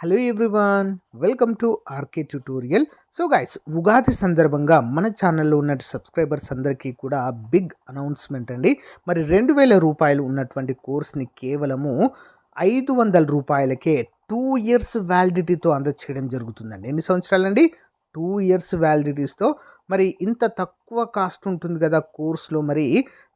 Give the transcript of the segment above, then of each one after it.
Hello everyone, welcome to RK tutorial. So guys, Ugadi సందర్భంగా మన ఛానల్లో ఉన్న సబ్స్క్రైబర్స్ అందరికీ కూడా బిగ్ అనౌన్స్మెంట్ అండి. మరి 2000 రూపాయలు ఉన్నటువంటి కోర్స్ని కేవలము 500 రూపాయలకే 2 ఇయర్స్ వ్యాలిడిటీతో అందచేయడం జరుగుతుందండి. ఎన్ని సంవత్సరాలండి? 2 ఇయర్స్ వ్యాలిడిటీస్తో. మరి ఇంత తక్కువ కాస్ట్ ఉంటుంది కదా కోర్సులో,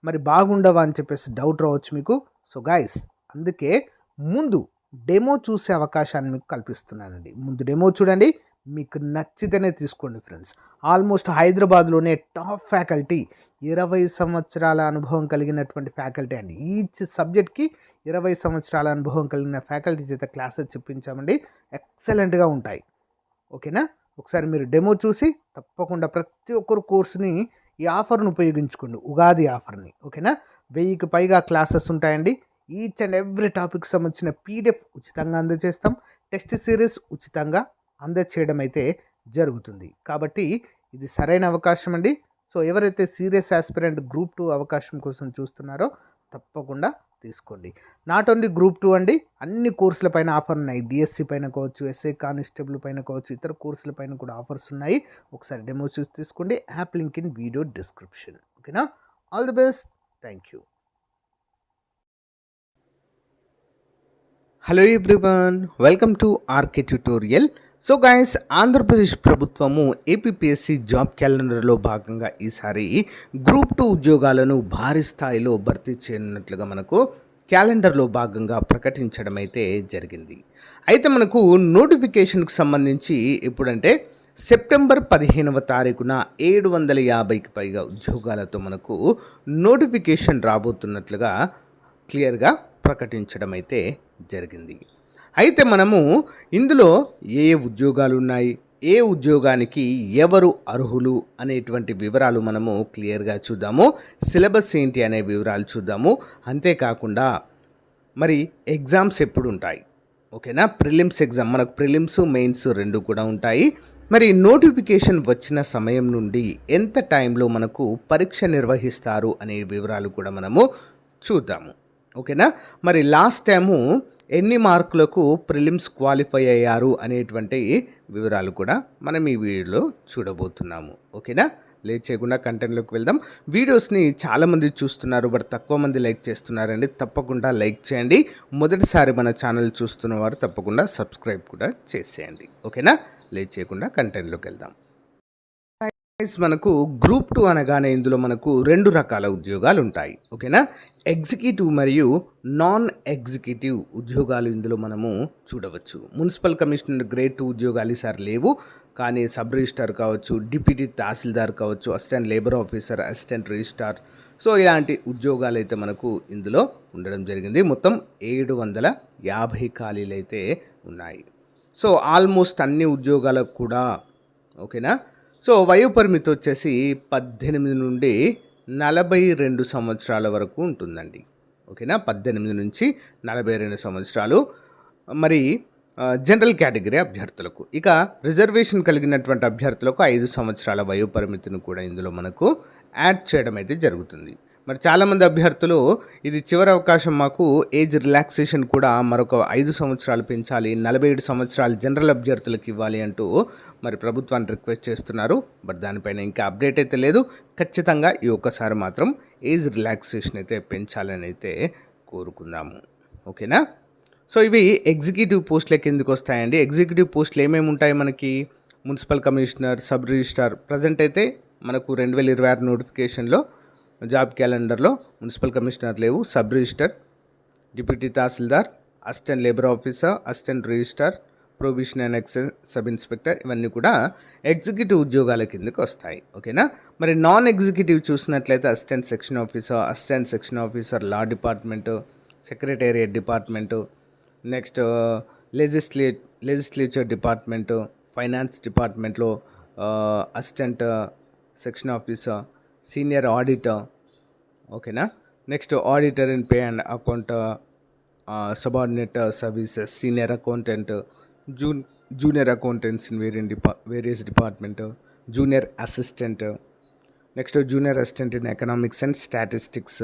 మరి బాగుండవా అని చెప్పేసి డౌట్ రావచ్చు మీకు. సో గైస్, అందుకే ముందు డెమో చూసే అవకాశాన్ని మీకు కల్పిస్తున్నానండి. ముందు డెమో చూడండి, మీకు నచ్చితేనే తీసుకోండి ఫ్రెండ్స్. ఆల్మోస్ట్ హైదరాబాద్లోనే టాప్ ఫ్యాకల్టీ, 20 సంవత్సరాల అనుభవం కలిగినటువంటి ఫ్యాకల్టీ అండి. ఈచ్ సబ్జెక్ట్కి 20 సంవత్సరాల అనుభవం కలిగిన ఫ్యాకల్టీ చేత క్లాసెస్ చెప్పించామండి. ఎక్సలెంట్గా ఉంటాయి. ఓకేనా? ఒకసారి మీరు డెమో చూసి తప్పకుండా ప్రతి ఒక్కరు కోర్సుని ఈ ఆఫర్ను ఉపయోగించుకోండి, ఉగాది ఆఫర్ని. ఓకేనా? 1000కి పైగా క్లాసెస్ ఉంటాయండి. ఈచ్ అండ్ ఎవ్రీ టాపిక్ సంబంధించిన పీడిఎఫ్ ఉచితంగా అందజేస్తాం. టెస్ట్ సిరీస్ ఉచితంగా అందజేయడం అయితే జరుగుతుంది. కాబట్టి ఇది సరైన అవకాశం అండి. సో ఎవరైతే సీరియస్ ఆస్పిరెంట్ గ్రూప్ 2 అవకాశం కోసం చూస్తున్నారో తప్పకుండా తీసుకోండి. నాట్ ఓన్లీ గ్రూప్ 2 అండి, అన్ని కోర్సుల పైన ఆఫర్ ఉన్నాయి. డిఎస్సి పైన కావచ్చు, ఎస్ఐ కానిస్టేబుల్ పైన కావచ్చు, ఇతర కోర్సుల పైన కూడా ఆఫర్స్ ఉన్నాయి. ఒకసారి డెమో చూసి తీసుకోండి. App link in video description. ఓకేనా? All the best. Thank you. Hello everyone, welcome to RK tutorial. So guys, Andhra Pradesh ప్రభుత్వము ఏపీపీఎస్సీ జాబ్ క్యాలెండర్లో భాగంగా ఈసారి గ్రూప్ 2 ఉద్యోగాలను భారీ స్థాయిలో భర్తీ చేయనున్నట్లుగా మనకు క్యాలెండర్లో భాగంగా ప్రకటించడం అయితే జరిగింది. అయితే మనకు నోటిఫికేషన్కి సంబంధించి ఎప్పుడంటే సెప్టెంబర్ 15వ తారీఖున 750కి పైగా ఉద్యోగాలతో మనకు నోటిఫికేషన్ రాబోతున్నట్లుగా క్లియర్గా ప్రకటించడం అయితే జరిగింది. అయితే మనము ఇందులో ఏ ఉద్యోగాలు ఉన్నాయి, ఏ ఉద్యోగానికి ఎవరు అర్హులు అనేటువంటి వివరాలు మనము క్లియర్గా చూద్దాము. సిలబస్ ఏంటి అనే వివరాలు చూద్దాము. అంతేకాకుండా మరి ఎగ్జామ్స్ ఎప్పుడు ఉంటాయి, ఓకేనా? ప్రిలిమ్స్ ఎగ్జామ్, మనకు ప్రిలిమ్స్ మెయిన్స్ రెండు కూడా ఉంటాయి. మరి నోటిఫికేషన్ వచ్చిన సమయం నుండి ఎంత టైంలో మనకు పరీక్ష నిర్వహిస్తారు అనే వివరాలు కూడా మనము చూద్దాము. ఓకేనా? మరి లాస్ట్ టైము ఎన్ని మార్కులకు ప్రిలిమ్స్ క్వాలిఫై అయ్యారు అనేటువంటి వివరాలు కూడా మనం ఈ వీడియోలో చూడబోతున్నాము. ఓకేనా? లేట్ చేయకుండా కంటెంట్లోకి వెళ్దాం. వీడియోస్ని చాలామంది చూస్తున్నారు, బట్ తక్కువ మంది లైక్ చేస్తున్నారండి. తప్పకుండా లైక్ చేయండి. మొదటిసారి మన ఛానల్ చూస్తున్న వారు తప్పకుండా సబ్స్క్రైబ్ కూడా చేసేయండి. ఓకేనా? లేట్ చేయకుండా కంటెంట్లోకి వెళ్దాం. మనకు గ్రూప్ 2 అనగానే ఇందులో మనకు 2 రకాల ఉద్యోగాలు ఉంటాయి. ఓకేనా? ఎగ్జిక్యూటివ్ మరియు నాన్ ఎగ్జిక్యూటివ్ ఉద్యోగాలు ఇందులో మనము చూడవచ్చు. మున్సిపల్ కమిషనర్ గ్రేడ్ 2 ఉద్యోగాలు ఈసారి లేవు, కానీ సబ్ రిజిస్టార్ కావచ్చు, డిప్యూటీ తహసీల్దార్ కావచ్చు, assistant labour officer, assistant registrar, so ఇలాంటి ఉద్యోగాలు అయితే మనకు ఇందులో ఉండడం జరిగింది. మొత్తం 750 ఖాళీలు అయితే ఉన్నాయి. సో ఆల్మోస్ట్ అన్ని ఉద్యోగాలకు కూడా ఓకేనా. సో వయోపరిమితి వచ్చేసి 18 నుండి 42 సంవత్సరాల వరకు ఉంటుందండి. ఓకేనా? 18 నుంచి 42 సంవత్సరాలు. మరి జనరల్ కేటగిరీ అభ్యర్థులకు, ఇక రిజర్వేషన్ కలిగినటువంటి అభ్యర్థులకు 5 సంవత్సరాల వయోపరిమితిని కూడా ఇందులో మనకు యాడ్ చేయడం అయితే జరుగుతుంది. మరి చాలామంది అభ్యర్థులు ఇది చివరి అవకాశం, మాకు ఏజ్ రిలాక్సేషన్ కూడా మరొక 5 సంవత్సరాలు పెంచాలి, 47 సంవత్సరాలు జనరల్ అభ్యర్థులకు ఇవ్వాలి అంటూ మరి ప్రభుత్వాన్ని రిక్వెస్ట్ చేస్తున్నారు. బట్ దానిపైన ఇంకా అప్డేట్ అయితే లేదు. ఖచ్చితంగా ఈ ఒక్కసారి మాత్రం ఏజ్ రిలాక్సేషన్ అయితే పెంచాలని అయితే కోరుకుందాము. ఓకేనా? సో ఇవి ఎగ్జిక్యూటివ్ పోస్టులకి ఎందుకు వస్తాయండి? ఎగ్జిక్యూటివ్ పోస్టులు ఏమేమి ఉంటాయి మనకి? Municipal commissioner, sub registrar. Present అయితే మనకు 2026 నోటిఫికేషన్లో జాబ్ క్యాలెండర్లో మున్సిపల్ కమిషనర్ లేవు, sub register, deputy tahsildar, assistant labour officer, assistant registrar, prohibition and excise sub inspector, ఇవన్నీ కూడా ఎగ్జిక్యూటివ్ ఉద్యోగాల కిందకి వస్తాయి. ఓకేనా? మరి నాన్ ఎగ్జిక్యూటివ్ చూసినట్లయితే assistant section officer law department, secretariat department, next legislature department, finance డిపార్ట్మెంట్లో assistant section officer, senior auditor. ఓకేనా? Next auditor in pay and account, subordinate services, senior accountant, junior accountants in various department, junior assistant, next junior assistant in economics and statistics.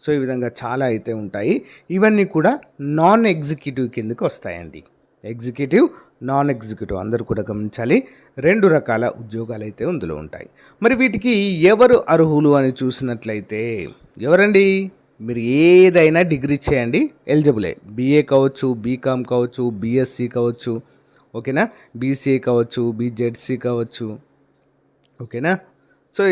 So ఈ విధంగా చాలా అయితే ఉంటాయి. ఇవన్నీ కూడా non executive కిందకి వస్తాయండి. ఎగ్జిక్యూటివ్, నాన్ ఎగ్జిక్యూటివ్ అందరూ కూడా గమనించాలి. 2 రకాల ఉద్యోగాలు అయితే ఇందులో ఉంటాయి. మరి వీటికి ఎవరు అర్హులు అని చూసినట్లయితే ఎవరండి? మీరు ఏదైనా డిగ్రీ చేయండి, ఎలిజిబులే. బీఏ కావచ్చు, బీకామ్ కావచ్చు, బీఎస్సీ కావచ్చు, ఓకేనా, బీసీఏ కావచ్చు, బీజెడ్సీ కావచ్చు, ఓకేనా. సో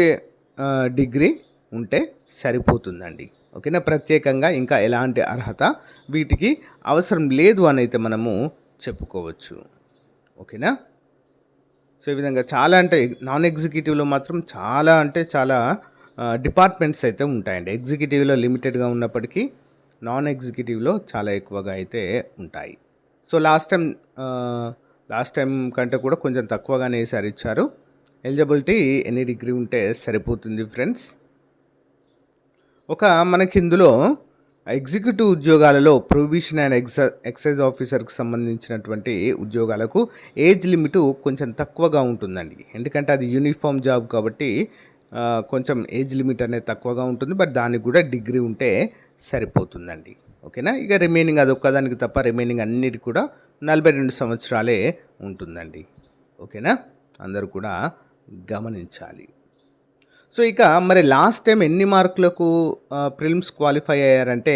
డిగ్రీ ఉంటే సరిపోతుందండి, ఓకేనా. ప్రత్యేకంగా ఇంకా ఎలాంటి అర్హత వీటికి అవసరం లేదు అని అయితే మనము చెప్పుకోవచ్చు, ఓకేనా. సో ఈ విధంగా చాలా అంటే నాన్ ఎగ్జిక్యూటివ్లో మాత్రం చాలా అంటే చాలా డిపార్ట్మెంట్స్ అయితే ఉంటాయండి. ఎగ్జిక్యూటివ్లో లిమిటెడ్గా ఉన్నప్పటికీ నాన్ ఎగ్జిక్యూటివ్లో చాలా ఎక్కువగా అయితే ఉంటాయి. సో లాస్ట్ టైం కంటే కూడా కొంచెం తక్కువగానే ఈసారి ఇచ్చారు. ఎలిజిబిలిటీ ఎనీ డిగ్రీ ఉంటే సరిపోతుంది ఫ్రెండ్స్. మనకి ఇందులో ఎగ్జిక్యూటివ్ ఉద్యోగాలలో ప్రొవిషన్ అండ్ ఎక్సైజ్ ఆఫీసర్కి సంబంధించినటువంటి ఉద్యోగాలకు ఏజ్ లిమిట్ కొంచెం తక్కువగా ఉంటుందండి. ఎందుకంటే అది యూనిఫామ్ జాబ్ కాబట్టి కొంచెం ఏజ్ లిమిట్ అనేది తక్కువగా ఉంటుంది. బట్ దానికి కూడా డిగ్రీ ఉంటే సరిపోతుందండి, ఓకేనా. ఇక రిమైనింగ్ అది ఒక్కదానికి తప్ప రిమైనింగ్ అన్నిటి కూడా 42 సంవత్సరాలే ఉంటుందండి, ఓకేనా. అందరూ కూడా గమనించాలి. సో ఇక మరి లాస్ట్ టైం ఎన్ని మార్కులకు ప్రిలిమ్స్ క్వాలిఫై అయ్యారంటే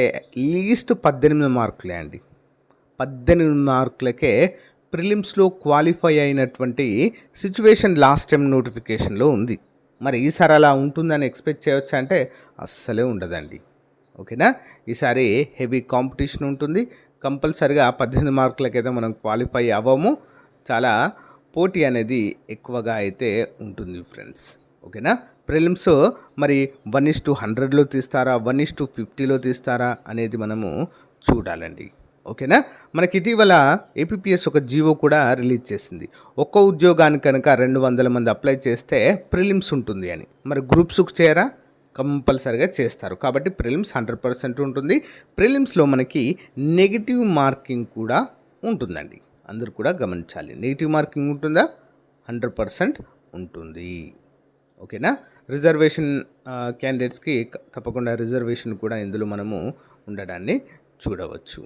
లీస్ట్ 18 మార్కులే అండి. 18 మార్కులకే ప్రిలిమ్స్లో క్వాలిఫై అయినటువంటి సిచ్యువేషన్ లాస్ట్ టైం నోటిఫికేషన్లో ఉంది. మరి ఈసారి అలా ఉంటుందని ఎక్స్పెక్ట్ చేయవచ్చా అంటే అస్సలే ఉండదండి, ఓకేనా. ఈసారి హెవీ కాంపిటీషన్ ఉంటుంది. కంపల్సరిగా 18 మార్కులకైతే మనం క్వాలిఫై అవ్వము. చాలా పోటీ అనేది ఎక్కువగా అయితే ఉంటుంది ఫ్రెండ్స్, ఓకేనా. ప్రిలిమ్స్ మరి 1:100లో తీస్తారా, 1:50లో తీస్తారా అనేది మనము చూడాలండి, ఓకేనా. మనకి ఇటీవల ఏపీపీఎస్ ఒక జీవో కూడా రిలీజ్ చేసింది. ఒక్క ఉద్యోగానికి కనుక 200 మంది అప్లై చేస్తే ప్రిలిమ్స్ ఉంటుంది అని. మరి గ్రూప్స్కి చేయరా? కంపల్సరిగా చేస్తారు. కాబట్టి ప్రిలిమ్స్ 100% ఉంటుంది. ప్రిలిమ్స్లో మనకి నెగిటివ్ మార్కింగ్ కూడా ఉంటుందండి, అందరూ కూడా గమనించాలి. నెగిటివ్ మార్కింగ్ ఉంటుందా? 100% ఉంటుంది, ఓకేనా. రిజర్వేషన్ క్యాండిడేట్స్కి తప్పకుండా రిజర్వేషన్ కూడా ఇందులో మనము ఉండడాన్ని చూడవచ్చు,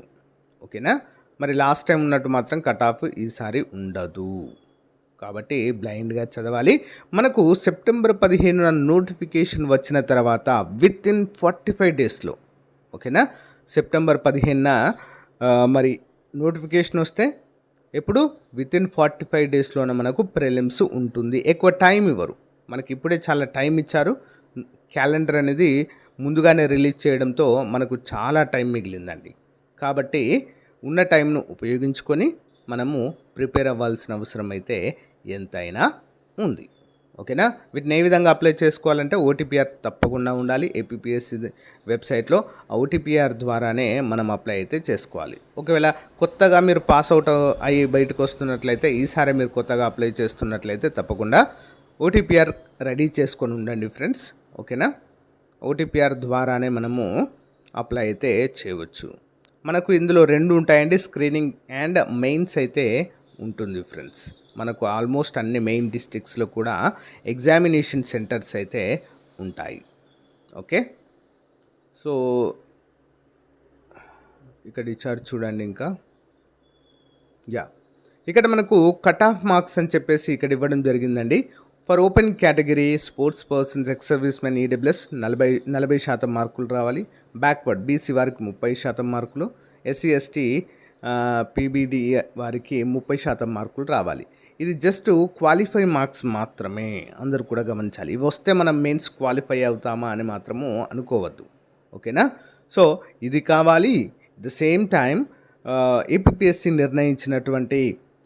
ఓకేనా. మరి లాస్ట్ టైం ఉన్నట్టు మాత్రం కట్ ఆఫ్ ఈసారి ఉండదు. కాబట్టి బ్లైండ్గా చదవాలి. మనకు సెప్టెంబర్ 15న నోటిఫికేషన్ వచ్చిన తర్వాత వితిన్ 45 డేస్లో, ఓకేనా. సెప్టెంబర్ 15న మరి నోటిఫికేషన్ వస్తే ఎప్పుడు వితిన్ 45 డేస్లోనే మనకు ప్రిలిమ్స్ ఉంటుంది. ఎక్కువ టైం ఇవ్వరు మనకి. ఇప్పుడే చాలా టైం ఇచ్చారు. క్యాలెండర్ అనేది ముందుగానే రిలీజ్ చేయడంతో మనకు చాలా టైం మిగిలిందండి. కాబట్టి ఉన్న టైంను ఉపయోగించుకొని మనము ప్రిపేర్ అవ్వాల్సిన అవసరం అయితే ఎంతైనా ఉంది, ఓకేనా. వీటిని ఏ విధంగా అప్లై చేసుకోవాలంటే ఓటీపీఆర్ తప్పకుండా ఉండాలి. ఏపీపీఎస్సీ వెబ్సైట్లో ఓటీపీఆర్ ద్వారానే మనం అప్లై అయితే చేసుకోవాలి. ఒకవేళ కొత్తగా మీరు పాస్ అవుట్ అయ్యి బయటకు వస్తున్నట్లయితే, ఈసారి మీరు కొత్తగా అప్లై చేస్తున్నట్లయితే తప్పకుండా ఓటీపీఆర్ రెడీ చేసుకొని ఉండండి ఫ్రెండ్స్, ఓకేనా. ఓటీపీఆర్ ద్వారానే మనము అప్లై అయితే చేయవచ్చు. మనకు ఇందులో 2 ఉంటాయండి, స్క్రీనింగ్ అండ్ మెయిన్స్ అయితే ఉంటుంది ఫ్రెండ్స్. మనకు ఆల్మోస్ట్ అన్ని మెయిన్ డిస్ట్రిక్ట్స్లో కూడా ఎగ్జామినేషన్ సెంటర్స్ అయితే ఉంటాయి, ఓకే. సో ఇక్కడ ఇచ్చారు చూడండి. ఇంకా ఇక్కడ మనకు కట్ ఆఫ్ మార్క్స్ అని చెప్పేసి ఇక్కడ ఇవ్వడం జరిగిందండి. For open category sports persons, ex service men, EWS 40% మార్కులు రావాలి. బ్యాక్వర్డ్ బీసీ వారికి 30% మార్కులు, ఎస్సీ ఎస్టీ పీబీడీ వారికి 30% మార్కులు రావాలి. ఇది జస్ట్ క్వాలిఫై మార్క్స్ మాత్రమే, అందరూ కూడా గమనించాలి. ఇవి వస్తే మనం మెయిన్స్ క్వాలిఫై అవుతామా అని మాత్రము అనుకోవద్దు, ఓకేనా. సో ఇది కావాలి. ద సేమ్ టైం ఏపీపీఎస్సీ నిర్ణయించినటువంటి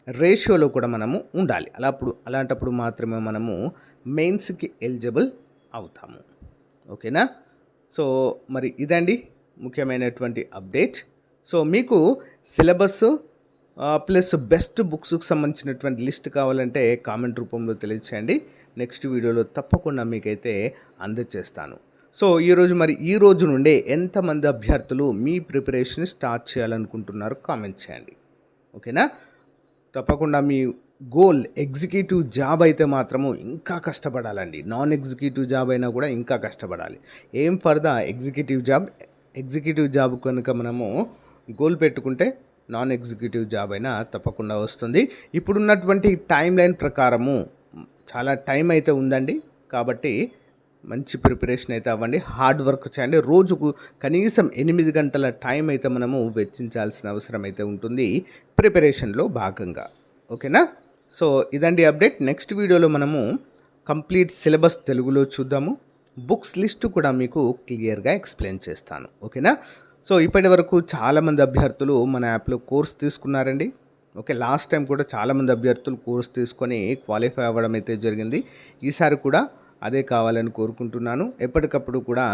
రేషియోలో కూడా మనము ఉండాలి. అలాంటప్పుడు మాత్రమే మనము మెయిన్స్కి ఎలిజిబుల్ అవుతాము, ఓకేనా. సో మరి ఇదండి ముఖ్యమైనటువంటి అప్డేట్. సో మీకు సిలబస్ ప్లస్ బెస్ట్ బుక్స్కి సంబంధించినటువంటి లిస్ట్ కావాలంటే కామెంట్ రూపంలో తెలియచేయండి. నెక్స్ట్ వీడియోలో తప్పకుండా మీకైతే అందజేస్తాను. సో ఈ రోజు నుండే ఎంతమంది అభ్యర్థులు మీ ప్రిపరేషన్ స్టార్ట్ చేయాలనుకుంటున్నారో కామెంట్ చేయండి, ఓకేనా. తప్పకుండా మీ గోల్ ఎగ్జిక్యూటివ్ జాబ్ అయితే మాత్రము ఇంకా కష్టపడాలండి. నాన్ ఎగ్జిక్యూటివ్ జాబ్ అయినా కూడా ఇంకా కష్టపడాలి. ఏం ఫర్ ద ఎగ్జిక్యూటివ్ జాబ్ కనుక మనము గోల్ పెట్టుకుంటే నాన్ ఎగ్జిక్యూటివ్ జాబ్ అయినా తప్పకుండా వస్తుంది. ఇప్పుడున్నటువంటి టైం లైన్ ప్రకారము చాలా టైం అయితే ఉందండి. కాబట్టి మంచి ప్రిపరేషన్ అయితే అవ్వండి, హార్డ్ వర్క్ చేయండి. రోజుకు కనీసం 8 గంటల టైం అయితే మనము వెచ్చించాల్సిన అవసరం అయితే ఉంటుంది ప్రిపరేషన్లో భాగంగా. ఓకేనా? సో ఇదండి అప్డేట్. నెక్స్ట్ వీడియోలో మనము కంప్లీట్ సిలబస్ తెలుగులో చూద్దాము. బుక్స్ లిస్టు కూడా మీకు క్లియర్గా ఎక్స్ప్లెయిన్ చేస్తాను. ఓకేనా? సో ఇప్పటి వరకు చాలామంది అభ్యర్థులు మన యాప్లో కోర్స్ తీసుకున్నారండి. ఓకే, లాస్ట్ టైం కూడా చాలామంది అభ్యర్థులు కోర్స్ తీసుకొని క్వాలిఫై అవ్వడం అయితే జరిగింది. ఈసారి కూడా అదే కావాలని కోరుకుంటున్నాను. ఎప్పటికప్పుడు కూడా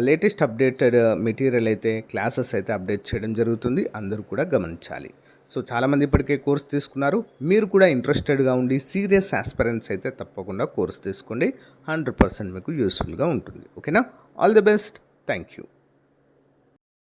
లేటెస్ట్ అప్డేటెడ్ మెటీరియల్ అయితే క్లాసెస్ అయితే అప్డేట్ చేయడం జరుగుతుంది. అందరూ కూడా గమనించాలి. సో చాలామంది ఇప్పటికే కోర్స్ తీసుకున్నారు. మీరు కూడా ఇంట్రెస్టెడ్గా ఉండి సీరియస్ ఆస్పిరెంట్స్ అయితే తప్పకుండా కోర్స్ తీసుకోండి. 100% మీకు యూస్ఫుల్గా ఉంటుంది. ఓకేనా? All the best. Thank you.